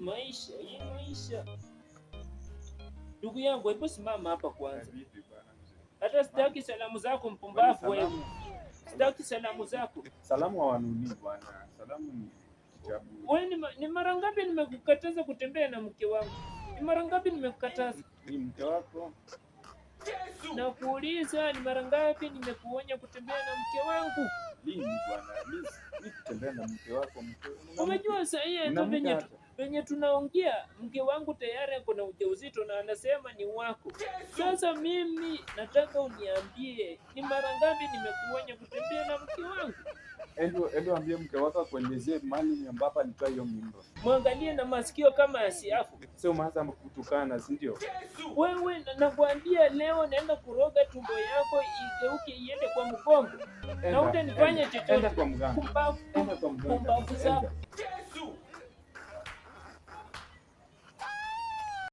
maisha. Ndugu yangu, hebu simama hapa kwanza. Hata sitaki salamu zako mpumbavu wewe. Sitaki salamu zako. Salamu hawanuni bwana. Salamu ni kitabu. Wewe ni mara ngapi nimekukataza kutembea na mke wangu? Ni mara ngapi nimekukataza? Ni mke wako. Na kuuliza ni mara ngapi nimekuonya kutembea na mke wangu? Lini bwana? Mimi kutembea na mke wako Unajua sasa hata venye tunaongea mke wangu tayari ako na ujauzito na anasema ni wako. Sasa mimi nataka uniambie ni mara ngapi nimekuonya kutembea na mke wangu? Endo ambie mke wako kuelezea mali ambapo alitoa hiyo mimba. Mwangalie na masikio kama yasiafu. Sio maana kutukana, si ndio? Wewe nakwambia leo naenda kuroga tumbo yako igeuke iende kwa mgongo. Na utanifanya chochote. Enda kwa mganga. Pumbavu zako.